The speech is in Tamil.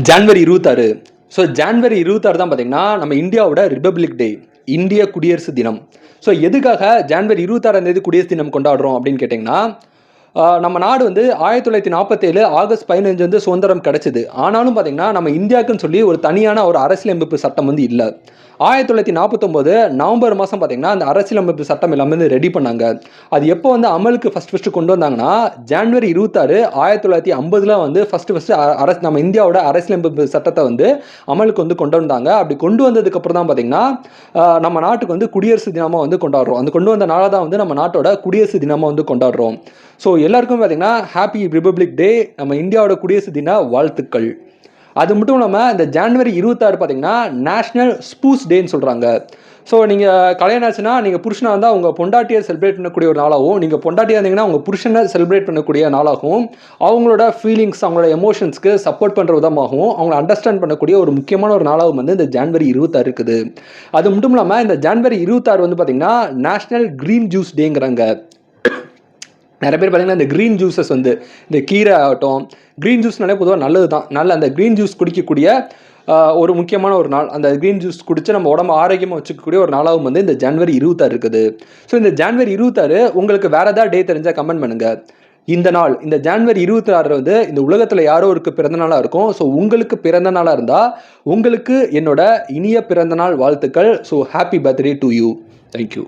ஜான்வரி 26. ஸோ ஜான்வரி 26 தான் பார்த்தீங்கன்னா நம்ம இந்தியாவோட ரிபப்ளிக் டே, இந்திய குடியரசு தினம். ஸோ எதுக்காக ஜான்வரி 26ஆம் தேதி குடியரசு தினம் கொண்டாடுறோம் அப்படின்னு கேட்டிங்கன்னா, நம்ம நாடு வந்து 1947 ஆகஸ்ட் 15 வந்து சுதந்திரம் கிடைச்சது. ஆனாலும் பார்த்தீங்கன்னா நம்ம இந்தியாவுக்குன்னு சொல்லி ஒரு தனியான ஒரு அரசியலமைப்பு சட்டம் வந்து இல்லை. 1949 நவம்பர் மாதம் பார்த்தீங்கன்னா அந்த அரசியலமைப்பு சட்டம் எல்லாமே வந்து ரெடி பண்ணாங்க. அது எப்போ வந்து அமலுக்கு ஃபஸ்ட்டு கொண்டு வந்தாங்கன்னா, ஜான்வரி 26 1950 வந்து ஃபஸ்ட்டு நம்ம இந்தியாவோட அரசியலமைப்பு சட்டத்தை வந்து அமலுக்கு வந்து கொண்டு வந்தாங்க. அப்படி கொண்டு வந்ததுக்கப்புறம் தான் பார்த்தீங்கன்னா நம்ம நாட்டுக்கு வந்து குடியரசு தினமாக வந்து கொண்டாடுறோம். அந்த கொண்டு வந்த நாளாக தான் வந்து நம்ம நாட்டோட குடியரசு தினமாக வந்து கொண்டாடுறோம். ஸோ எல்லாருக்கும் பார்த்தீங்கன்னா ஹாப்பி ரிபப்ளிக் டே, நம்ம இந்தியாவோட குடியரசு தின வாழ்த்துக்கள். அது மட்டும் இல்லாமல் இந்த ஜான்வரி 26 பார்த்தீங்கன்னா நேஷ்னல் ஸ்பூஸ் டேன்னு சொல்கிறாங்க. ஸோ நீங்கள் கல்யாணம் ஆச்சுன்னா நீங்கள் புருஷனாக இருந்தால் உங்கள் பொண்டாட்டியை செலிப்ரேட் பண்ணக்கூடிய ஒரு நாளாகவும், நீங்கள் பொண்டாட்டியாக இருந்தீங்கன்னா உங்கள் புருஷனை செலிப்ரேட் பண்ணக்கூடிய நாளாகவும், அவங்களோட ஃபீலிங்ஸ் அவங்களோட எமோஷன்ஸ்க்கு சப்போர்ட் பண்ணுற விதமாகவும் அவங்கள அண்டர்ஸ்டாண்ட் பண்ணக்கூடிய ஒரு முக்கியமான ஒரு நாளாகவும் வந்து இந்த ஜான்வரி 26 இருக்குது. அது மட்டும் இல்லாமல் இந்த ஜான்வரி 26 வந்து பார்த்திங்கன்னா நேஷ்னல் க்ரீன் ஜூஸ் டேங்கிறாங்க. நிறைய பேர் பார்த்தீங்கன்னா இந்த க்ரீன் ஜூஸஸ் வந்து இந்த கீரை ஆகட்டும், க்ரீன் ஜூஸ்னாலே பொதுவாக நல்லது தான். நல்ல அந்த க்ரீன் ஜூஸ் குடிக்கக்கூடிய ஒரு முக்கியமான ஒரு நாள். அந்த க்ரீன் ஜூஸ் குடித்து நம்ம உடம்பு ஆரோக்கியமாக வச்சுக்கக்கூடிய ஒரு நாளாகவும் வந்து இந்த ஜான்வரி 26 இருக்குது. ஸோ இந்த ஜான்வரி 26 உங்களுக்கு வேறு ஏதாவது டே தெரிஞ்சால் கமெண்ட் பண்ணுங்கள். இந்த நாள், இந்த ஜான்வரி 26 வந்து இந்த உலகத்தில் யாரோ ஒரு பிறந்த நாளாக இருக்கும். ஸோ உங்களுக்கு பிறந்த நாளாக இருந்தால் உங்களுக்கு என்னோட இனிய பிறந்த நாள் வாழ்த்துக்கள். So happy birthday to you. Thank you.